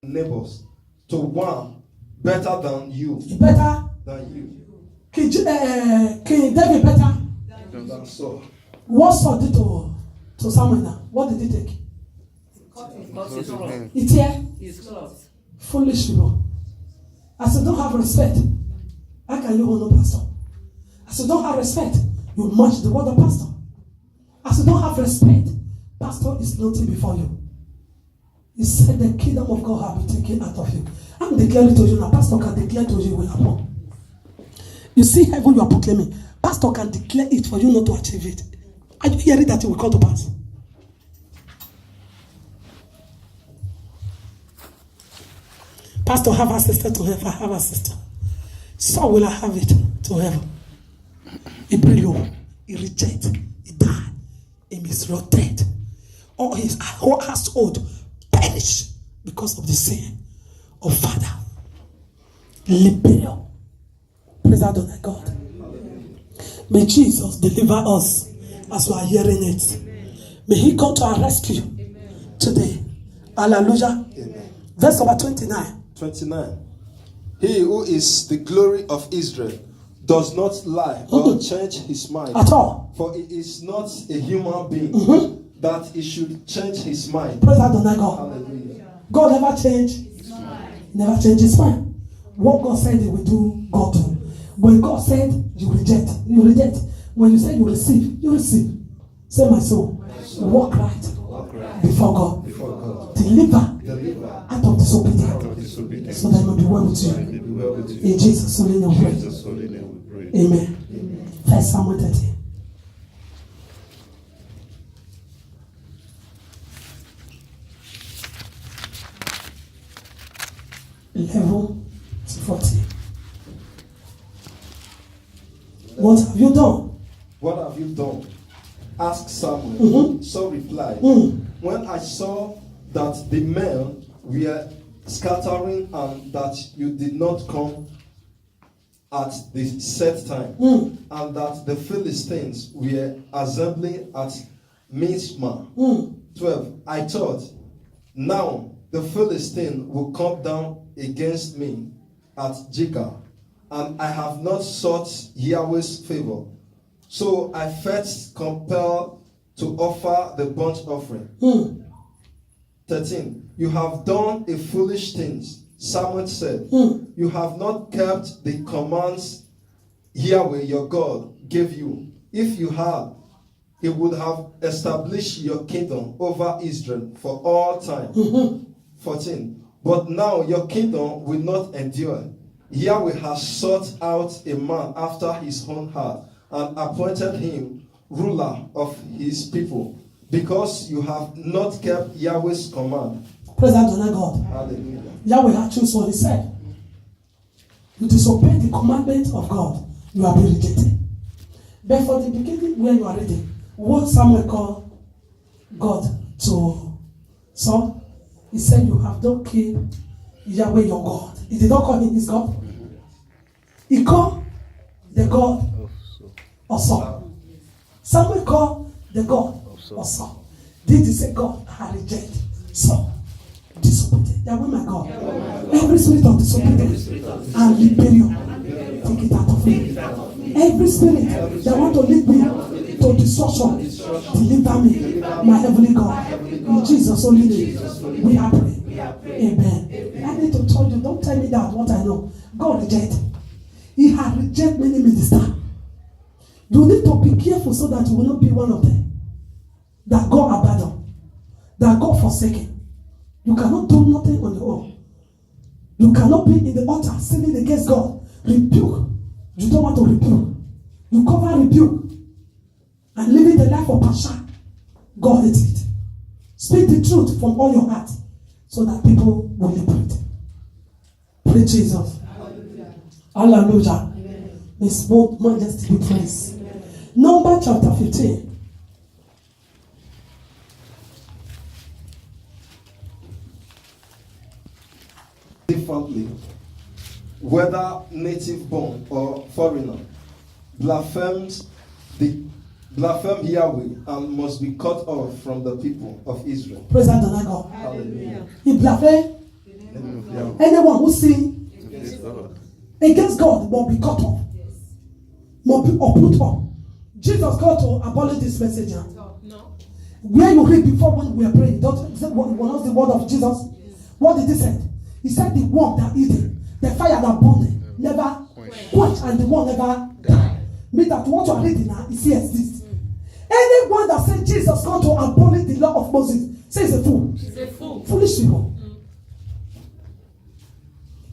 neighbors to one better than you. Better than you. King David better than Saul. What Saul did to Samuel now? What did he take? It here? His clothes. Foolish people. As you don't have respect, how can you honor pastor? As you don't have respect, you match the word of pastor. As you don't have respect, pastor is nothing before you. He said the kingdom of God have been taken out of you. I'm declaring to you now. Pastor can declare to you will happen. You see heaven you are proclaiming. Pastor can declare it for you not to achieve it. Are you hearing that it will come to pass? Pastor have a sister to heaven. I have a sister. So will I have it to heaven. He bring you. He reject. He die. He misrooted. All his whole household perish because of the sin of father. Libel. Praise the God. May Jesus deliver us as we are hearing it. May he come to our rescue today. Hallelujah. Amen. Verse number 29. 29. He who is the glory of Israel does not lie or change his mind at all. For he is not a human being that he should change his mind. Praise the God. Hallelujah. God never changed his mind. He never changed his mind. What God said he will do, God do. When God said you reject, you reject. When you say you receive, you receive. Say my soul, walk right before God. Deliver out of disobedience. So that it will be well with you. In Jesus' holy name we pray. Amen. 1 Samuel 30. Level 40. What have you done? What have you done? Asked Samuel. So replied, when I saw that the men were scattering and that you did not come at the set time, and that the Philistines were assembling at Mizpah. 12. I thought, now the Philistine will come down against me at Jekah, and I have not sought Yahweh's favor. So I felt compelled to offer the burnt offering. 13. You have done a foolish thing, Samuel said. You have not kept the commands Yahweh your God gave you. If you had, he would have established your kingdom over Israel for all time. 14. But now your kingdom will not endure. Yahweh has sought out a man after his own heart and appointed him ruler of his people, because you have not kept Yahweh's command. Praise God. Hallelujah. Yahweh had chosen what he said. You disobey the commandment of God, you are being rejected. But for the beginning, when you are reading, what Samuel called God to Saul, he said, you have not kept Yahweh your God. He did not call him his God. He called the God of Saul. Samuel called the God of Saul. Did he say God had rejected Saul? Disobedient. Yahweh my God. Every spirit of disobedience and rebellion, take it out of me. Every spirit that want to lead me to destruction, deliver me, my heavenly God. In Jesus' holy name, we are praying. Amen. I need to tell you, don't tell me that what I know. God rejected. He had rejected many ministers. You need to be careful so that you will not be one of them that God abandoned, that God forsaken. You cannot do nothing on your own. You cannot be in the altar sinning against God. Rebuke. You don't want to rebuke. You cover rebuke and living the life of passion. God hates it. Speak the truth from all your heart so that people will liberate. Praise Jesus. Hallelujah. May His majesty be praised. Numbers chapter 15. Differently, whether native born or foreigner, blasphemes Yahweh and must be cut off from the people of Israel. Praise God. Hallelujah. He blasphemed Anyone who sin against God must be cut off. Must be uprooted off. Jesus got to abolish this message. No. Where you read before when we were praying, was not the word of Jesus? What did he say? He said the one that eat it, the fire that burned it, never quench, and the one never die. Mean that what you are reading now is here exists. Anyone that said Jesus got to abolish the law of Moses says a fool. He's a fool. Foolish people.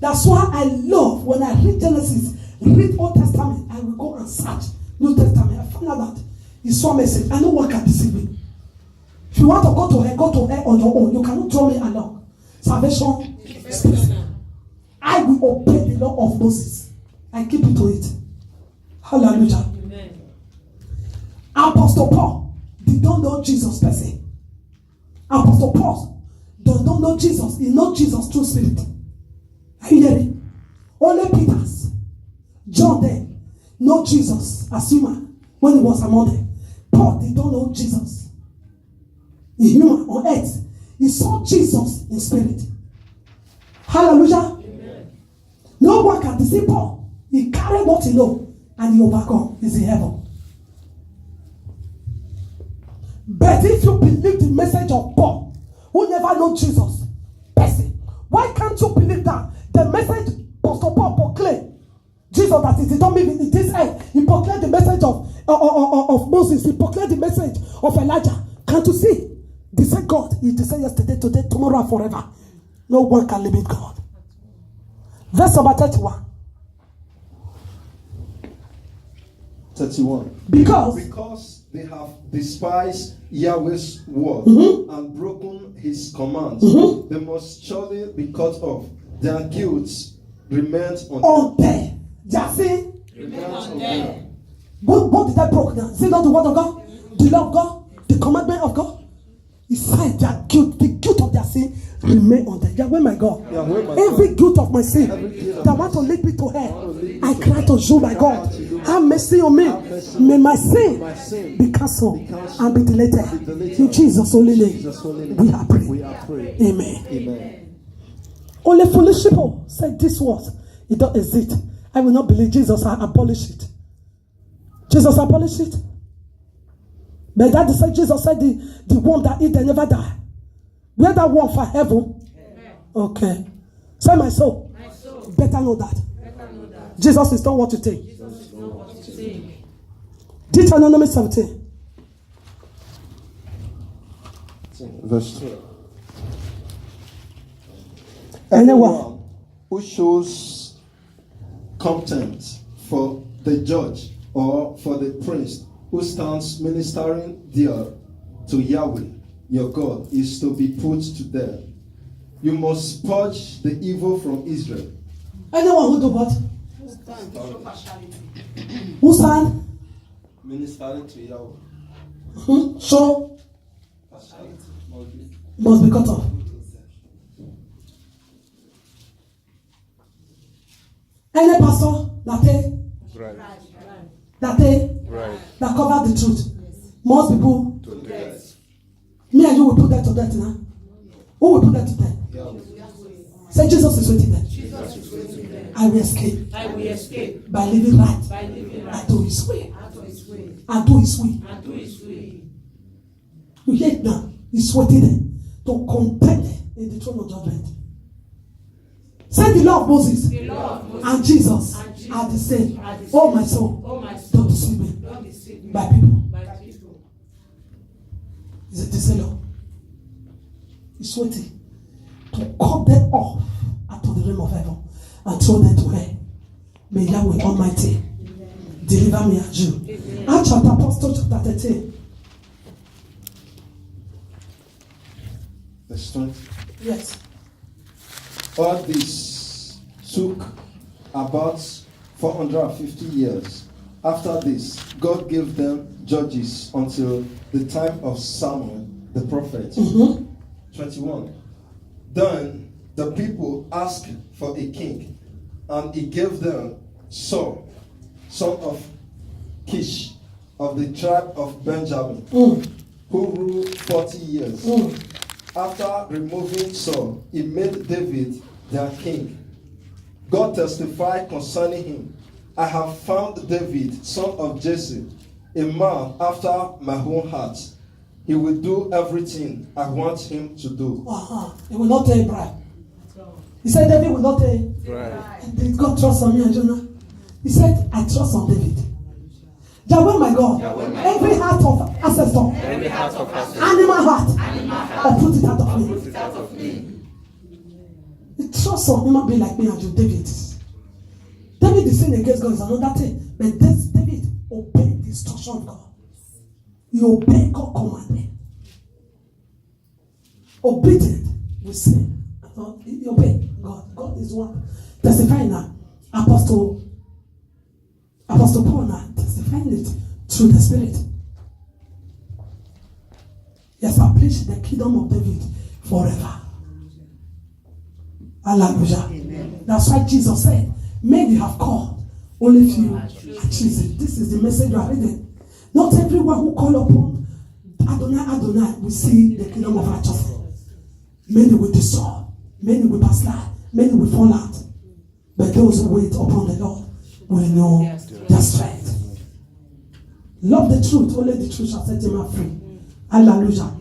That's why I love when I read Genesis, read Old Testament, I will go and search New Testament. I find out that it's one message. I know what can deceive me. If you want to go to hell on your own. You cannot draw me along. Salvation is personal. I will obey the law of Moses. I keep it to it. Hallelujah. Amen. Apostle Paul did not know Jesus per se. Apostle Paul does not know Jesus. He knows Jesus through spirit. Are you hearing? Only Peter's, John then know Jesus as human when he was among them. Paul did not know Jesus. In human on earth, he saw Jesus in spirit. Hallelujah. Amen. No one can deceive Paul. He carried what he knows and he overcome. He's in heaven. But if you believe the message of Paul, who never know Jesus, person, why can't you believe that the message Apostle Paul proclaimed, Jesus that he did not live in this earth, he proclaimed the message of Moses, he proclaimed the message of Elijah. Can't you see? They said God is the same yesterday, today, tomorrow, and forever. No one can limit God. Verse number 31. 31. Because they have despised Yahweh's word and broken his commands, they must surely be cut off. Their guilt remains on them. Their sin Remain on them. What did I broke down? Is it not the word of God? The law of God? The commandment of God? He said their guilt, the guilt of their sin remain on them. Yahweh my God. Every guilt of my sin that want to lead me to hell, I cry to you, my God. Have mercy on me. May my sin be cancelled and be deleted. In Jesus' only name, we are praying. Amen. Only foolish people said this word. It don't exist. I will not believe Jesus. I abolish it. Jesus abolished it. But that is said, Jesus said the one that eat they never die. Where that one for heaven? Amen. Okay. Say my soul. My soul. Better know that. Better know that. Jesus is not what you think. Jesus is not what you think. Deuteronomy 17. verse 12. Anyone who shows contempt for the judge or for the priest who stands ministering there to Yahweh your God is to be put to death. You must purge the evil from Israel. Anyone who do what? Who stand to show partiality? Who stand? Ministering to Yahweh. Show Partiality. must be cut off. Any pastor that cover the truth must be put To death. Me and you will put that to death now. Who will put that to death? Say Jesus is waiting there. Jesus is waiting there. I will escape I will escape by living right. by living right. I do his way. I do his way. I do his way. I do his way. You hear it now? He's waiting there to contend in the throne of judgment. Say the law of Moses, The law of Moses and Jesus and Jesus are the same. are the Oh same. my soul, Oh my soul, don't deceive me don't deceive me by people. by people. Is it the same law? He's waiting to cut them off out of the realm of heaven and throw them to hell. May Yahweh Almighty deliver me and you. Acts chapter Apostle chapter 13. Verse 20. Yes. All this took about 450 years. After this, God gave them judges until the time of Samuel the prophet. 21. Then the people asked for a king, and he gave them Saul, son of Kish, of the tribe of Benjamin, who ruled 40 years. After removing Saul, he made David their king. God testified concerning him, I have found David, son of Jesse, a man after my own heart. He will do everything I want him to do. He will not take bribe. He said David will not take. Right. Did God trust on me and Jonah? He said, I trust on David. Yahweh my God, every heart of ancestor, animal heart, I put it out of me. He trusts on human being like me and you, David. David is sinning against God is another thing. But this David obeyed the instruction of God. He obeyed God's commandment. Obedient, we say. He obeyed God. God is one. Testifying now. Apostle Paul now testifying it through the Spirit. He established the kingdom of David forever. Hallelujah. Amen. That's why Jesus said, many have called, only few are chosen. This is the message you are reading. Not everyone who call upon Adonai will see the kingdom of righteousness. Many will destroy, many will backslide, many will fall out. But those who wait upon the Lord will know their strength. Love the truth, only the truth shall set him free. Hallelujah.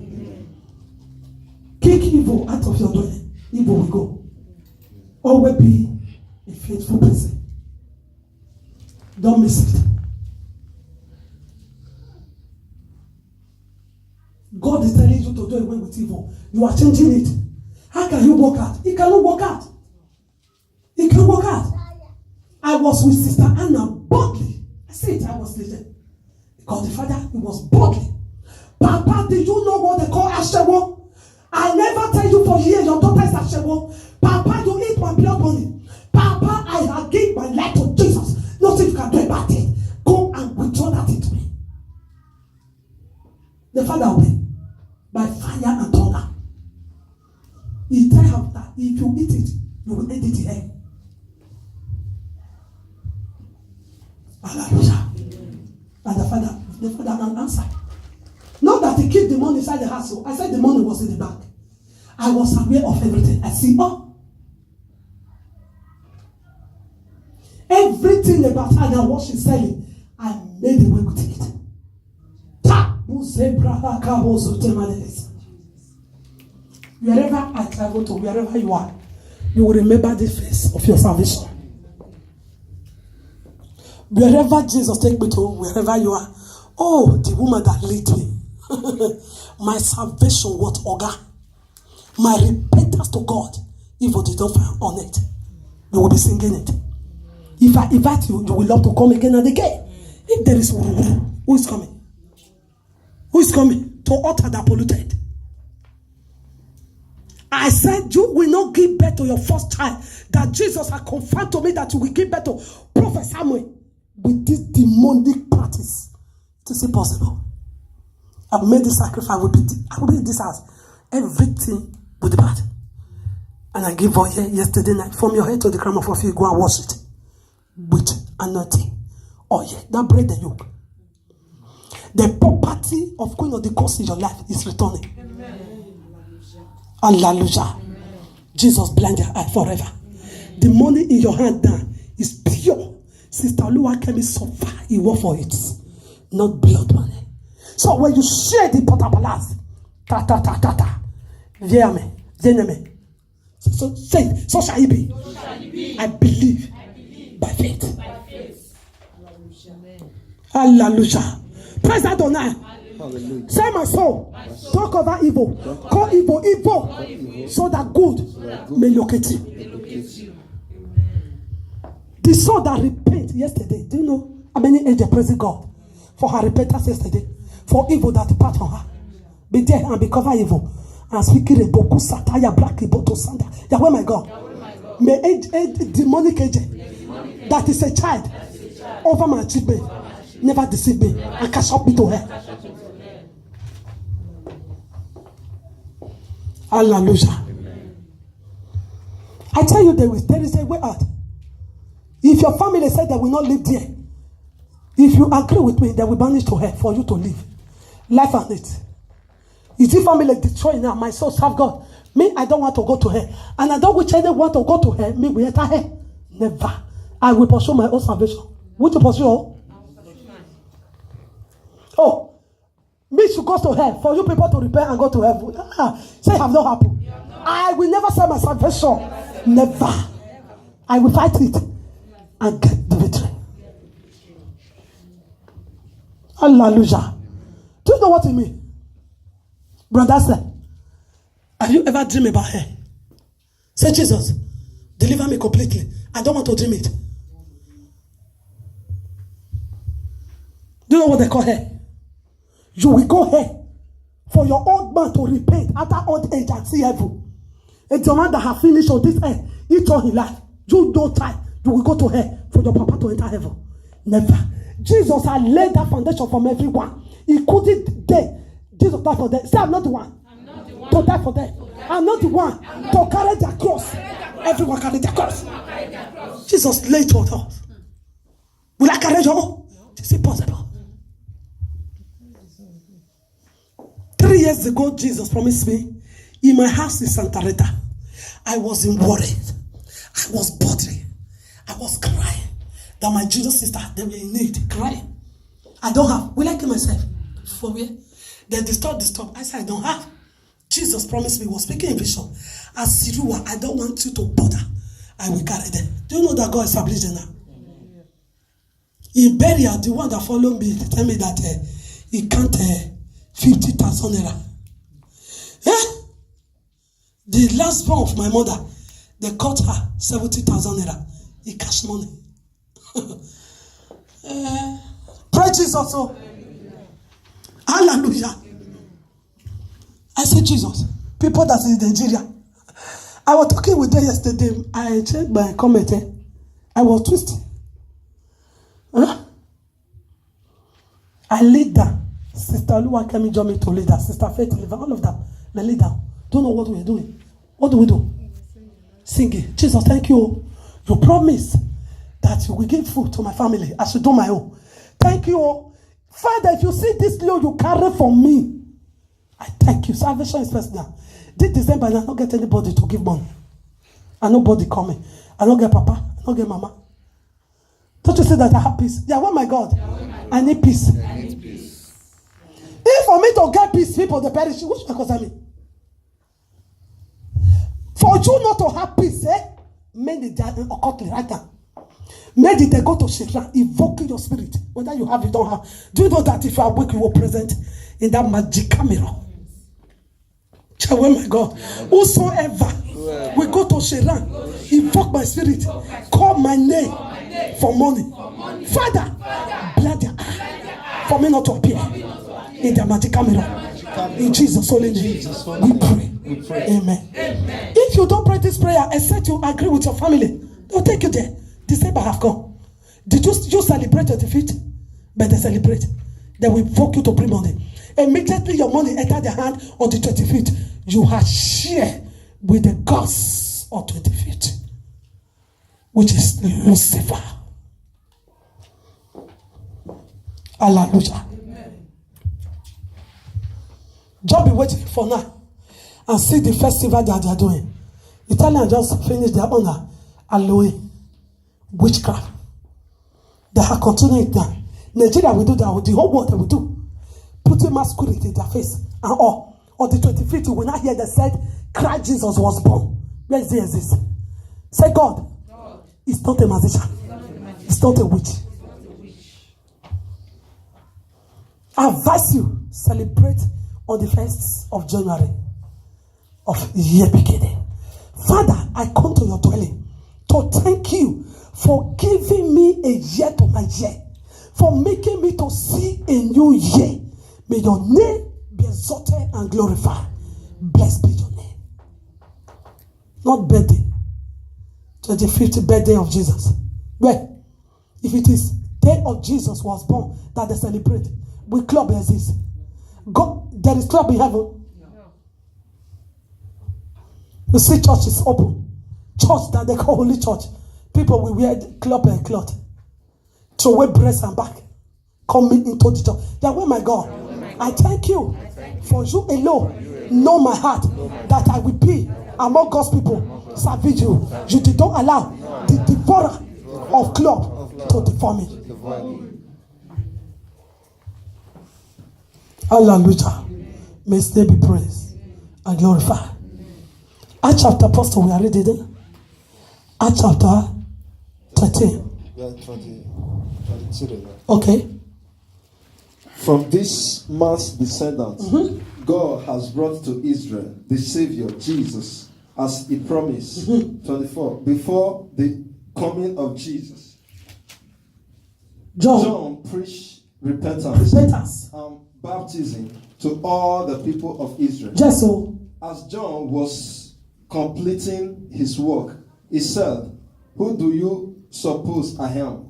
Kick evil out of your dwelling, evil will go. Always be a faithful person. Don't miss it. God is telling you to do away with evil. You are changing it. How can you work out? He cannot work out. He can work out. I was with Sister Anna boldly. I said I was listening. Because the father, he was boldly. Papa, did you know what they call Ashewo? I never tell you for years your daughter is Ashewo. Papa, you eat my blood money. Papa, I have given my life to Jesus. Nothing you can do about it. Go and withdraw that into me. The father obeyed by fire and thunder. He tell her that if you eat it, you will end it in hell. Hallelujah. And the father answered. Not that he kept the money inside the house. I said the money was in the bank. I was aware of everything. I see, everything about her and what she's selling, I made away with it. Wherever I travel to, wherever you are, you will remember the face of your salvation. Wherever Jesus take me to, wherever you are, oh, the woman that lead me, my salvation was Oga. My repentance to God, evil did not find on it. You will be singing it. If I invite you, you will love to come again and again. If there is who is coming? Who is coming to utter that polluted? I said you will not give birth to your first child. That Jesus has confirmed to me that you will give birth to Prophet Samuel with this demonic practice. It is impossible. I've made the sacrifice. I will be in this house. Everything will depart. And I give oil yesterday night. From your head to the crown of your feet, go and wash it with anointing. Oil. That break the yoke. The property of Queen of the course in your life is returning. Hallelujah. Jesus blind your eye forever. The money in your hand now is pure. Sister Lua came so far. He worked for it. Not blood money. So when you share the portabalas, viename. So say, so shall it be. I believe by faith. Hallelujah. Praise Adonai. Hallelujah. Say my soul, talk over evil. Call evil, so that good may locate you. The soul that repent yesterday, do you know how many angels praising God for her repentance yesterday? For evil that depart from her. Be there and be covered evil. And speaking a boku sataya black iboto sanda. Yahweh my God. May a demonic agent that is a child over my achievement never deceive me and catch up me to her. Hallelujah. I tell you there is a way out. If your family said they will not live there, if you agree with me, they will banish to hell for you to live. Life and it. Is it family destroying now? My soul serve God. Me, I don't want to go to hell. And I don't wish anyone want to go to hell. Me, we enter hell. Never. I will pursue my own salvation. Would you pursue? Oh. Me should go to hell for you people to repent and go to heaven. Say have not happened. I will never sell my salvation. Never. I will fight it and get the victory. Hallelujah. Do you know what it means? Brother said, have you ever dreamed about hell? Say, Jesus, deliver me completely. I don't want to dream it. Do you know what they call hell? You will go here for your old man to repent after old age and see heaven. It's the man that has finished on this earth. Each all his life. You don't try. You will go to hell for your papa to enter heaven. Never. Jesus had laid that foundation from everyone. He couldn't dare. Jesus died for them. Say, I'm not the one. I'm not the one to die for them. I'm not the one to carry their cross. Everyone carry their cross. Jesus laid for us. Will I carry your own? It's impossible. 3 years ago, Jesus promised me, in my house in Santa Rita, I wasn't worried. I was bothered. I was crying. That my junior sister, they were in need, crying. I don't have. Will I kill myself? For where? They disturb. I said, I don't have. Jesus promised me, was speaking in vision. As Sirua, I don't want you to bother. I will carry them. Do you know that God established them now? In burial, the one that followed me, they tell me that he can't 50,000 naira. The last born of my mother, they cut her 70,000 naira. He cash money. Praise Jesus also. Hallelujah. I said, Jesus, people that's in Nigeria. I was talking with them yesterday. I checked my comment. I was twisting. I lead them. Sister Lua came and joined me to lead her. Sister Faith, all of them. They lead them. Don't know what we're doing. What do we do? Singing. Jesus, thank you. You promised that you will give food to my family. I should do my own. Thank you. Father, if you see this load you carry from me, I thank you. Salvation is personal. This December, I don't get anybody to give money. And nobody coming. I don't get papa. I don't get mama. Don't you see that I have peace? Yeah, oh my God. I need peace. If for me to get peace, people they perish. Which because I mean? For you not to have peace, many they are occultly right now. Maybe they go to Shekran, invoking your spirit, whether you have it or don't have. Do you know that if you are awake, you will present in that magic camera? Oh my God. Whosoever we go to Shekran, invoke my spirit, call my name for money. Father, bless their eye for me not to appear in the magic camera. In Jesus' holy name, we pray. Amen. If you don't pray this prayer, except you agree with your family, they'll take you there. December have come. Did you celebrate your defeat? But they celebrate. They will invoke you to bring money. Immediately your money enter their hand on the 25th. You have share with the gods of 25th, which is Lucifer. Hallelujah. Just be waiting for now and see the festival that they are doing. Italians just finished their honor. Halloween. Witchcraft. They are continuing that. Nigeria will do that. The whole world will do. Putting masquerade in their face. And all. On the 25th, you will not hear they said, Christ Jesus was born. Where is this? Say God. It's not a magician. It's not a witch. I advise you, celebrate on the 1st of January of year beginning. Father, I come to your dwelling to thank you for giving me a year to my year, for making me to see a new year. May your name be exalted and glorified. Blessed be your name. Not birthday, 25th birthday of Jesus. Well, if it is day of Jesus was born that they celebrate, which club exists? God, there is club in heaven. You see, church is open. Church that they call holy church. People will wear club and cloth. Throw away breast and back. Coming into the church. Yeah, oh my God. I thank you for you alone know my heart, that I will be among God's people, serving you. You did not allow the devourer of club to devour me. Hallelujah. May his name be praised and glorified. Acts chapter, Apostle, we are reading it. Acts chapter 13. Yeah, 22. Okay. From this man's descendants, God has brought to Israel the Savior, Jesus, as he promised. 24. Before the coming of Jesus, John preached repentance and baptism to all the people of Israel. Just so. As John was completing his work, he said, "Who do you suppose I am?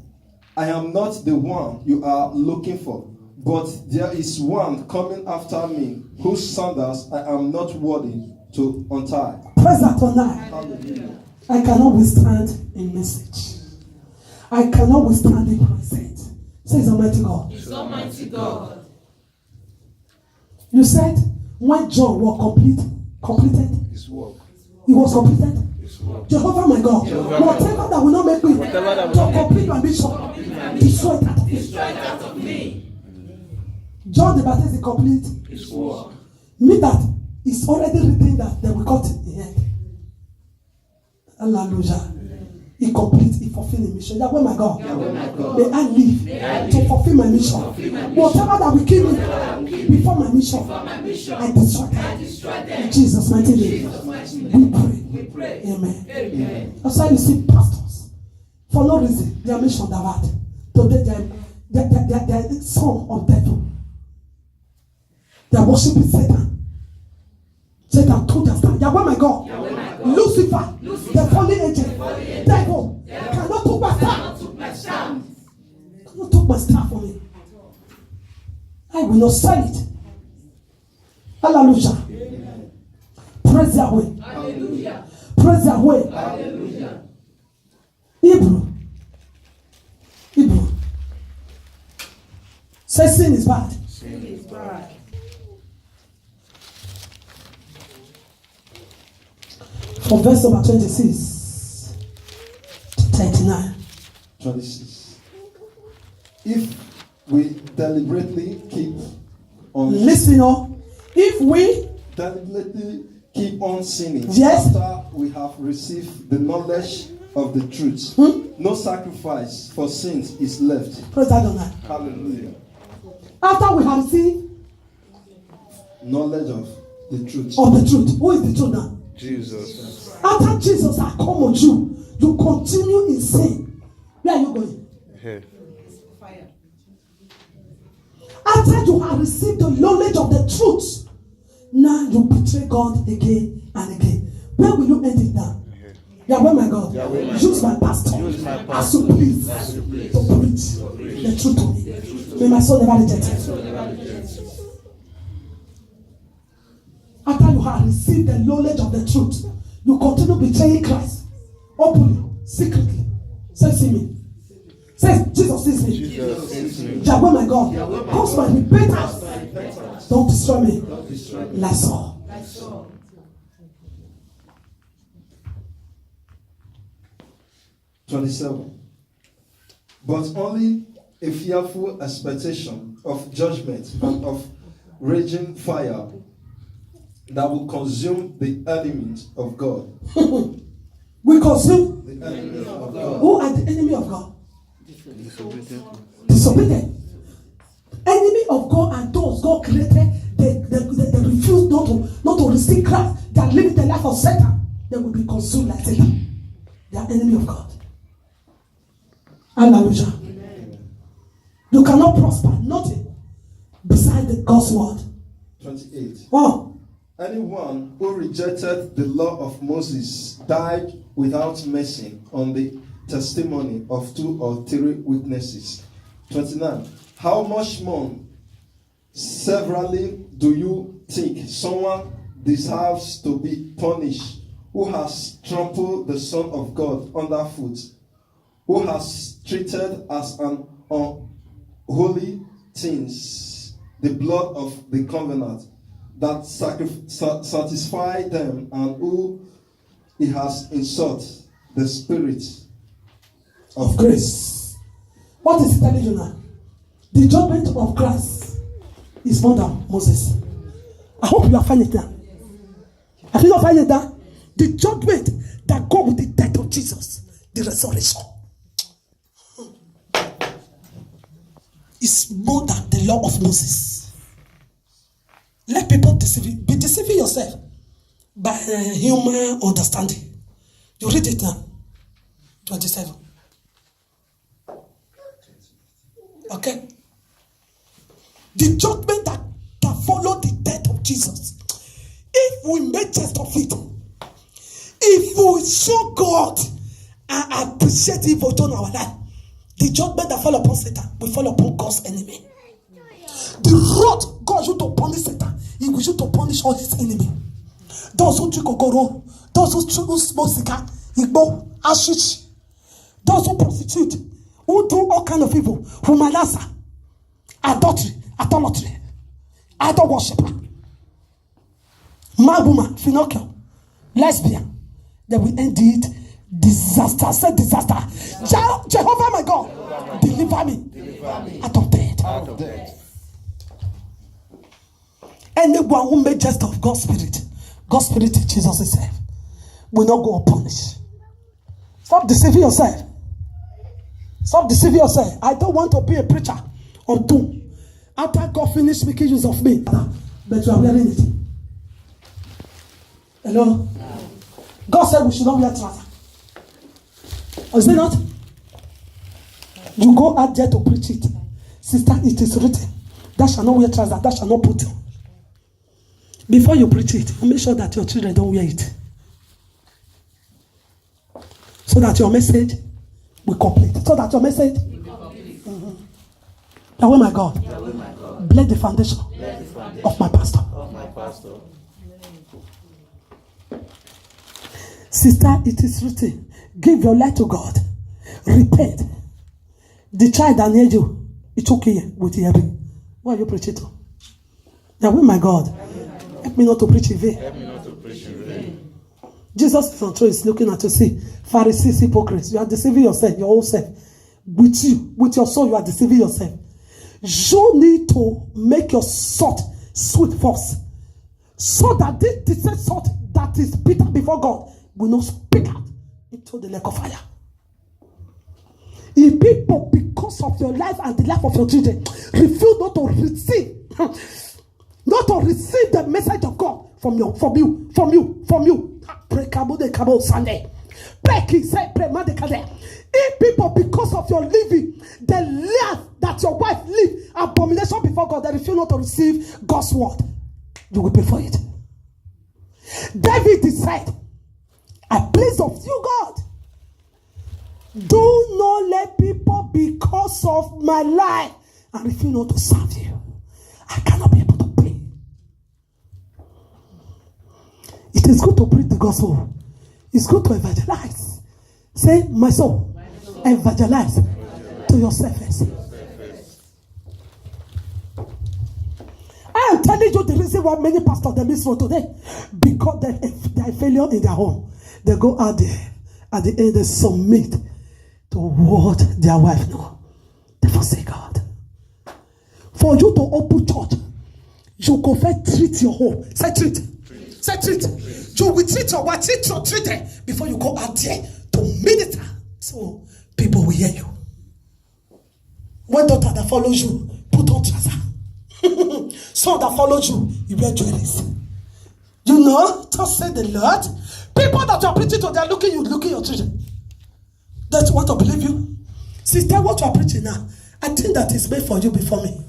I am not the one you are looking for, but there is one coming after me, whose sandals I am not worthy to untie." Praise that tonight. Hallelujah. I cannot withstand a message. I cannot withstand the present. Says Almighty God. It's Almighty God. You said when John was completed, His work. he was completed. His work. Jehovah my God, whatever that will not make me to complete my mission, destroy that of me. Destroy that of me. John the Baptist is complete. His work. Me that is already written that they will cut in the head. Hallelujah. He complete, he fulfill the mission. Yahweh my God. May I live to fulfill my mission. Whatever that will kill me before my mission, I destroy them. In Jesus' mighty name. We pray. Amen. That's why you see pastors, for no reason, their mission divert. Today they are son of devil. They are worshiping Satan. Satan told us that. Yahweh my God. Lucifer, the fallen angel, devil, cannot took my staff. Cannot took my staff from me. I will not sell it. Hallelujah. Praise Yahweh. Hallelujah. Praise Yahweh. Hallelujah. Hebrew. Say sin is bad. Sin is bad. From verse number 26 to 39. 26. If we deliberately keep on Listen up. If we deliberately keep on sinning Yes. after we have received the knowledge of the truth, no sacrifice for sins is left. praise Adonai. Hallelujah. After we have seen Knowledge of the truth. of the truth, who is the truth now? Jesus. After Jesus has come on you, you continue in sin. Where are you going? Here. Fire. After you have received the knowledge of the truth, now you betray God again and again. Where will you end it now? Yahweh my God, use my pastor as you please to preach the truth to me. May my soul never reject it. After you have received the knowledge of the truth, you continue betraying Christ openly, secretly. Say, see me. Say, Jesus sees me. Jesus sees me. Yahweh my God, cause my repentance. Don't destroy me. Like Saul. Like Saul. But only a fearful expectation of judgment and of raging fire that will consume the element of God. We consume. The element of God. Who are the enemy of God? Disobedient. Disobedient. Enemy of God and those God created, they refuse not to receive Christ. They are living the life of Satan. They will be consumed like Satan. They are enemy of God. Hallelujah. You cannot prosper nothing beside the God's word. 28. Oh, Anyone who rejected the law of Moses died without mercy on the testimony of 2 or 3 witnesses. 29. How much more severally do you think someone deserves to be punished who has trampled the Son of God underfoot, who has treated as an unholy things the blood of the covenant, that satisfy them, and who he has insulted, the spirit of grace. What is he telling you now? The judgment of Christ is more than Moses. I hope you are finding it now. Have you not found it now? The judgment that go with the death of Jesus, the resurrection, is more than the law of Moses. Let people deceive you. Be deceiving yourself by human understanding. You read it now. 27. Okay? The judgment that followed the death of Jesus. If we make jest of it, if we show God and appreciate evil done in our life, the judgment that fall upon Satan will fall upon God's enemy. The rod God used to punish Satan, he will use to punish all his enemy. Those who drink ogoro, those who smoke cigar, igbo, hashish, those who prostitute, who do all kind of evil, humanasa, adultery, idolatry, idol worshiper, mad woman, Pinocchio, lesbian, they will end it disaster. Say disaster. Jehovah my God, deliver me out of death. Anyone who made jest of God's spirit Jesus himself, will not go unpunished. Stop deceiving yourself. Stop deceiving yourself. I don't want to be a preacher of doom. After God finished making use of me, but you are wearing it. Hello? God said we should not wear trousers. Is it not? You go out there to preach it. Sister, it is written, thou shalt not wear trousers, thou shalt not put on. Before you preach it, make sure that your children don't wear it. So that your message will complete. So that your message Yahweh my God, bless the foundation of my pastor. Sister, it is written, give your life to God. Repent. The child that near you, it's okay with hearing. Why are you preaching to? Yahweh my God, help me not to preach in vain. Jesus is on throne, is looking at you. See, Pharisees, hypocrites, you are deceiving yourself, your own self. With your soul, you are deceiving yourself. You need to make your salt sweet first, so that this salt that is bitter before God will not speak out into the lake of fire. If people, because of your life and the life of your children, refuse not to receive the message of God from you. Pray Kabo Sunday. If people, because of your living, the life that your wife live, abomination before God, they refuse not to receive God's word, you will pay for it. David said, I please of you, God, do not let people, because of my life, and refuse not to serve you. I cannot be able to pay. It is good to preach the gospel. It's good to evangelize. Say, my soul, evangelize to yourself first. I am telling you the reason why many pastors they miss for today, because they are failure in their home. They go out there at the end, they submit to what their wife know. They forsake God. For you to open church, you go first treat your home. Say treat. Say treat. You will treat your wife, treat your children before you go out there to minister. So people will hear you. When daughter that follows you, put on trouser. Son that follows you, you wear jewelries. You know, just say the Lord. People that you are preaching to, they are looking your children. They want to believe you. Sister, what you are preaching now, I think that is made for you before me.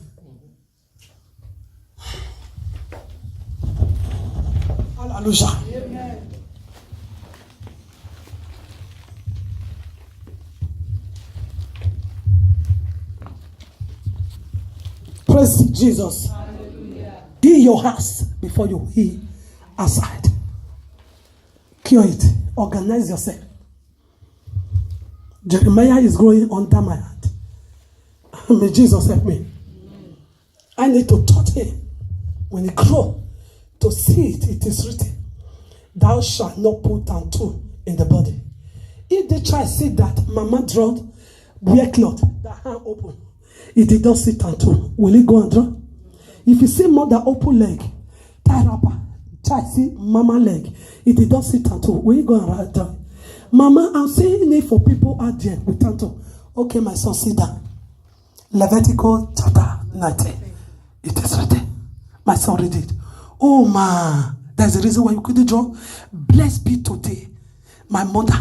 Hallelujah. Amen. Praise Jesus. Hallelujah. Heal your house before you heal outside. Cure it. Organize yourself. Jeremiah is growing under my hand. May Jesus help me. I need to touch him. When he grows, to see it, it is written, thou shalt not put tattoo in the body. If the child see that mama draw wear cloth, that hand open, it did not see tattoo, will he go and draw? If you see mother open leg, tie wrapper, child see mama leg, it did not see tattoo, will you go and draw? Mama, I'm saying it for people out there with tattoo. Okay, my son, sit down. Leviticus chapter 19. It is written. My son read it. Oh man, there's a reason why you couldn't draw. Blessed be today. My mother,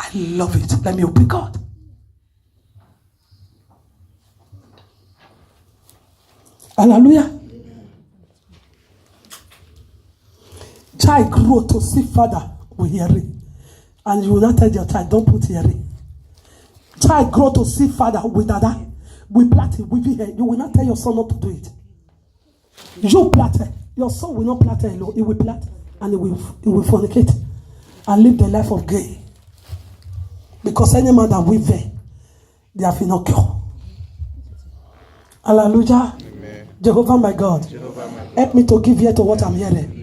I love it. Let me open God. Hallelujah. Child grow to see father with hearing. And you will not tell your child, don't put hearing. Child grow to see father with dada. We plait it with hair. You will not tell your son not to do it. You plait it. Your son will not plait it alone. He will plait and he will fornicate and live the life of gay. Because any man that weave there, they have no cure. Hallelujah. Amen. Jehovah my God. Jehovah my God. Help me to give ear to what I'm hearing.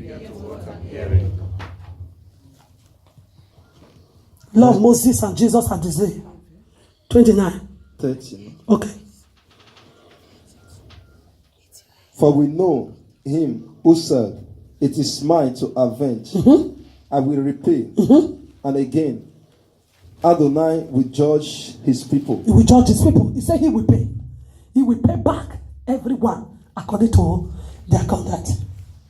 Love Moses and Jesus at the day. 29. 30. Okay. For we know him who said, it is mine to avenge. I will repay. And again, Adonai will judge his people. He will judge his people. He said he will pay. He will pay back everyone according to their conduct.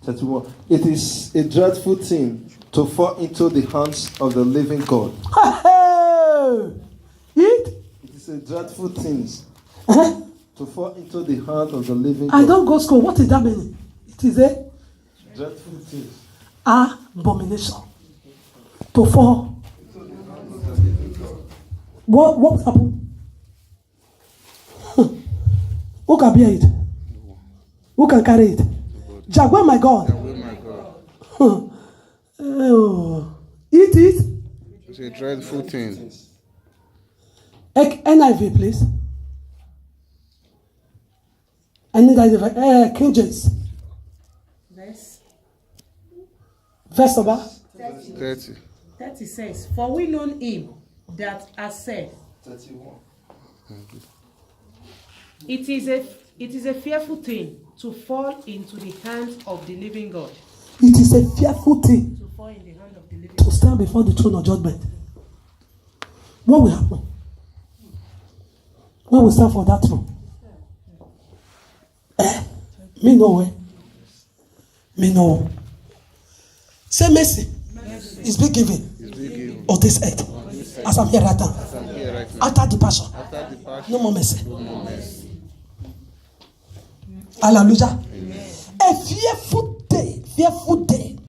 31. It is a dreadful thing to fall into the hands of the living God. It is a dreadful thing uh-huh. to fall into the hand of the living I God. don't go school. What is that meaning? It is a Dreadful thing. abomination to fall. What happened? Who can bear it? Who can carry it? Jaguar, my God. Oh my God. Oh. It is It's a dreadful thing. NIV, please. I need that. King James. Verse number 30. 30 says, for we know him that has said, 31. it is a fearful thing to fall into the hands of the living God. It is a fearful thing To fall in the hand of the living to stand before the throne of judgment. What will happen? When we stand for that throne? Me know where. Me know. Say mercy. Is being given It's big given. on this earth. As I'm here right now. I'm here right now. After departure. After the passion, No more mercy. no more mercy. Hallelujah. A fearful day. Fearful day.